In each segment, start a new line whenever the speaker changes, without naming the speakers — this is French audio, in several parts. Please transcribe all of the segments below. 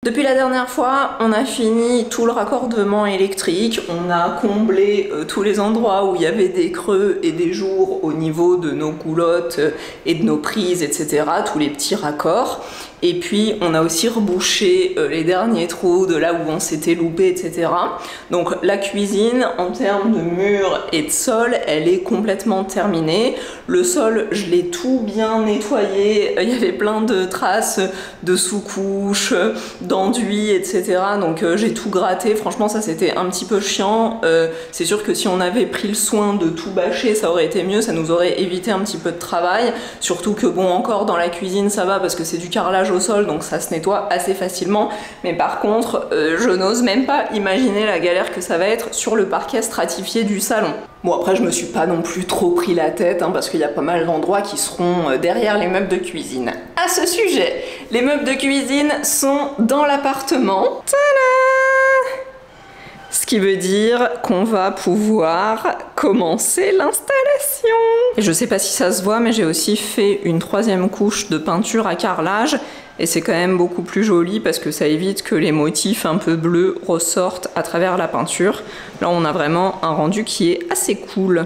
Depuis la dernière fois, on a fini tout le raccordement électrique, on a comblé tous les endroits où il y avait des creux et des jours au niveau de nos coulottes et de nos prises, etc. Tous les petits raccords. Et puis on a aussi rebouché les derniers trous de là où on s'était loupé, etc. Donc la cuisine, en termes de murs et de sol, elle est complètement terminée. Le sol, je l'ai tout bien nettoyé. Il y avait plein de traces de sous-couches, d'enduits, etc. Donc j'ai tout gratté. Franchement, ça c'était un petit peu chiant. C'est sûr que si on avait pris le soin de tout bâcher, ça aurait été mieux. Ça nous aurait évité un petit peu de travail. Surtout que bon, encore dans la cuisine, ça va parce que c'est du carrelage au sol, donc ça se nettoie assez facilement. Mais par contre, je n'ose même pas imaginer la galère que ça va être sur le parquet stratifié du salon. Bon, après, je me suis pas non plus trop pris la tête, hein, parce qu'il y a pas mal d'endroits qui seront derrière les meubles de cuisine. À ce sujet, les meubles de cuisine sont dans l'appartement. Tada! Ce qui veut dire qu'on va pouvoir commencer l'installation. Et je sais pas si ça se voit, mais j'ai aussi fait une 3e couche de peinture à carrelage. Et c'est quand même beaucoup plus joli parce que ça évite que les motifs un peu bleus ressortent à travers la peinture. Là, on a vraiment un rendu qui est assez cool.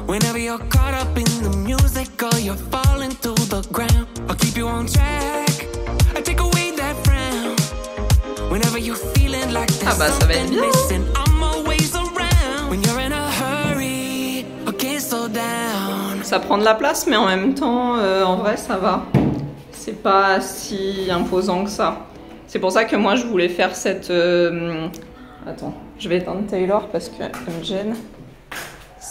Whenever you're caught up in the music or you're falling to the ground, I'll keep you on track. I take away that frown. Whenever you're feeling like there's something missing, I'm always around. When you're in a hurry, okay, slow down.
Ça prend de la place, mais en même temps, en vrai, ça va. C'est pas si imposant que ça. C'est pour ça que moi, je voulais faire cette... Attends, je vais éteindre Taylor parce qu'elle me gêne.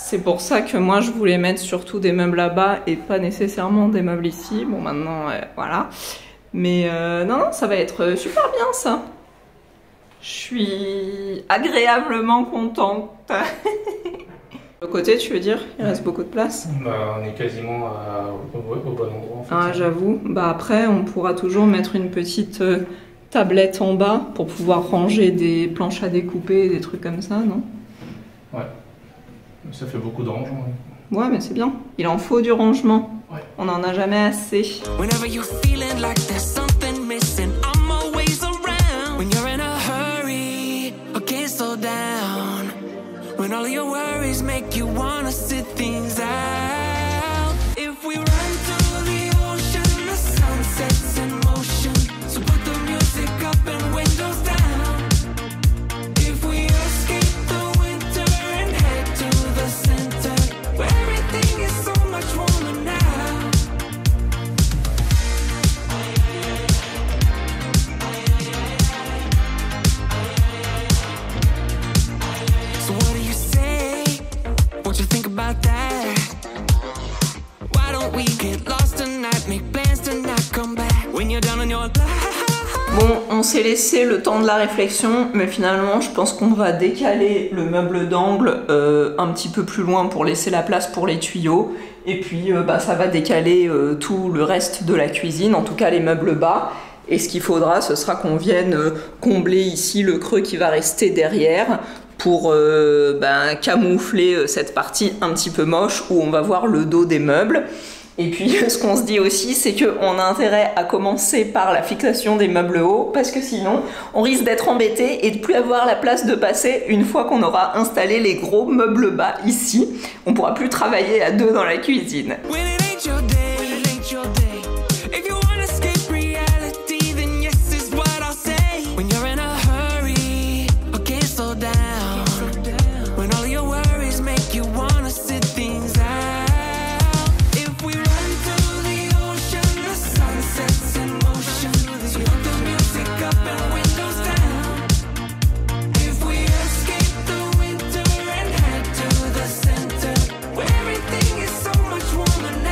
C'est pour ça que moi je voulais mettre surtout des meubles là-bas et pas nécessairement des meubles ici. Bon maintenant voilà. Mais non, ça va être super bien ça. Je suis agréablement contente. Le côté tu veux dire? Il reste beaucoup de place?
Bah, on est quasiment au bon endroit en fait.
Ah j'avoue. Bah après on pourra toujours mettre une petite tablette en bas pour pouvoir ranger des planches à découper, des trucs comme ça, non?
Ouais. Ça fait beaucoup de rangement.
Ouais, mais c'est bien. Il en faut du rangement.
Ouais.
On n'en a jamais assez.
Whenever you're feeling like there's something missing, I'm always around. When you're in a hurry, okay, slow down. When all your worries make you wanna sit things out. If we run to the ocean, the sun sets in motion. So put the music up and windows down.
Bon, on s'est laissé le temps de la réflexion, mais finalement je pense qu'on va décaler le meuble d'angle un petit peu plus loin pour laisser la place pour les tuyaux. Et puis bah, ça va décaler tout le reste de la cuisine, en tout cas les meubles bas. Et ce qu'il faudra, ce sera qu'on vienne combler ici le creux qui va rester derrière pour bah, camoufler cette partie un petit peu moche où on va voir le dos des meubles. Et puis ce qu'on se dit aussi, c'est qu'on a intérêt à commencer par la fixation des meubles hauts, parce que sinon on risque d'être embêté et de plus avoir la place de passer une fois qu'on aura installé les gros meubles bas ici. On pourra plus travailler à deux dans la cuisine.
Everything is so much warmer now.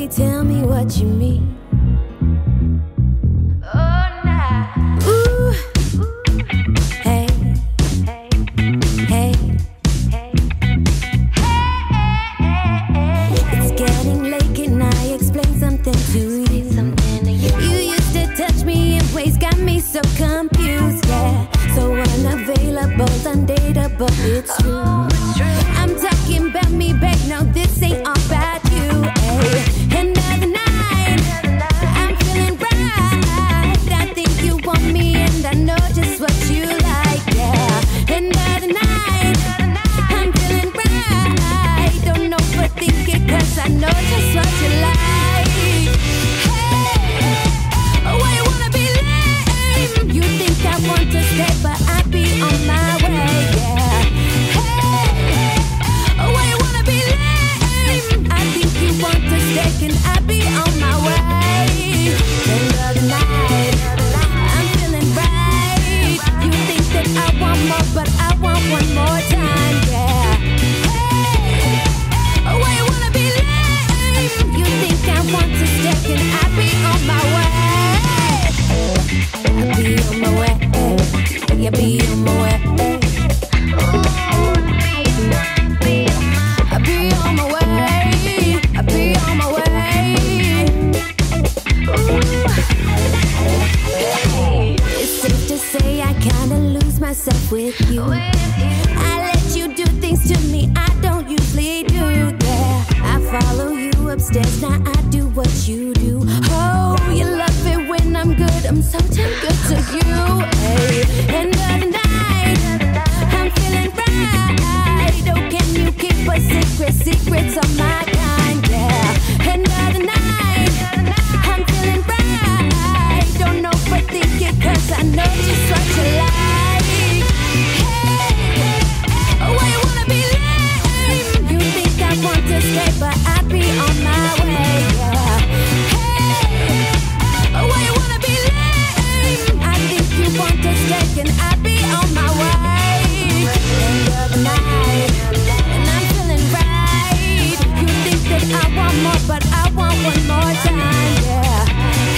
baby, tell me what you mean. So confused, yeah, so unavailable, undateable, it's true. I'm talking about me, babe, no, this ain't all about you, ayy. Another night, I'm feeling right, I think you want me and I know just what you like, yeah. Another night, I'm feeling right, don't overthink it cause I know just what you like. Hey, oh, I wanna be you think I want to stay, but I'll be on my way, yeah. Hey, oh, I wanna be lame. I think you want to stay, and I'll be on my way. Another night, I'm feeling right. You think that I want more, but I want one more time, yeah. Hey, oh, I wanna be lame. You think I want to stay, and I'll be on my way. I'll be on my way, yeah, be on my way. I'll be on my way, I'll be on my way. It's safe to say I kinda lose myself with you. I let you do things to me I don't usually do, yeah. I follow you upstairs, now I do what you do. Oh, you love it when I'm good, I'm so damn good to you, hey. Another night, I'm feeling right. Oh, can you keep a secret, secrets of my kind, yeah. Another night, I'm feeling right. Don't overthink it cause I know just what you like. Hey, oh, I wanna be lame. You think I want to stay, but I'll be on my way, yeah. Hey, oh, I wanna be lame. I think you want to stay, and I'll be on my way. Another night, and I'm feeling right. You think that I want more, but I want one more time, yeah.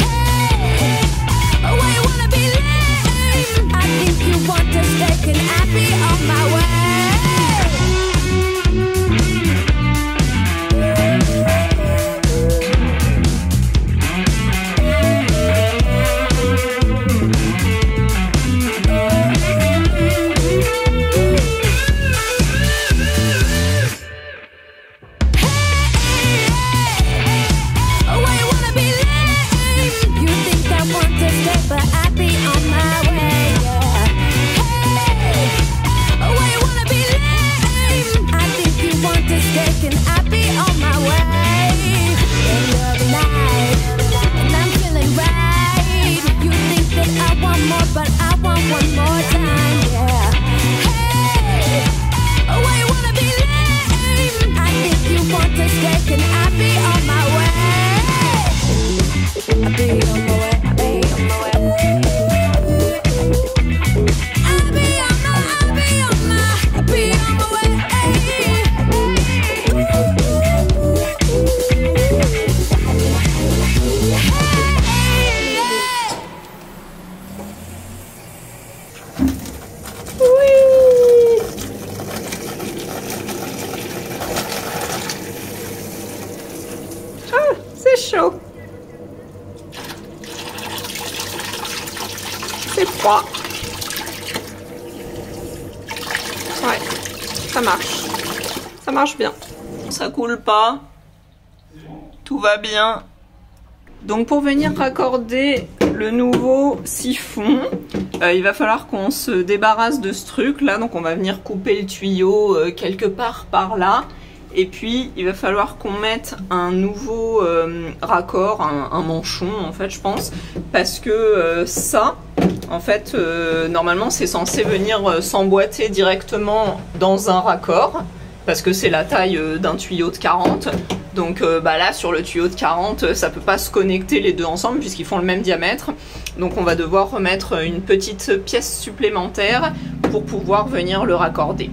Hey, oh, I wanna be lame. I think you want to stay, and I'll be on my way.
chaud. C'est froid. Ouais, ça marche. Ça marche bien. Ça coule pas. Tout va bien. Donc pour venir raccorder le nouveau siphon, il va falloir qu'on se débarrasse de ce truc là. Donc on va venir couper le tuyau quelque part par là. Et puis il va falloir qu'on mette un nouveau raccord, un manchon en fait je pense. Parce que ça, en fait, normalement c'est censé venir s'emboîter directement dans un raccord. Parce que c'est la taille d'un tuyau de 40. Donc là sur le tuyau de 40 ça peut pas se connecter les deux ensemble puisqu'ils font le même diamètre. Donc on va devoir remettre une petite pièce supplémentaire pour pouvoir venir le raccorder.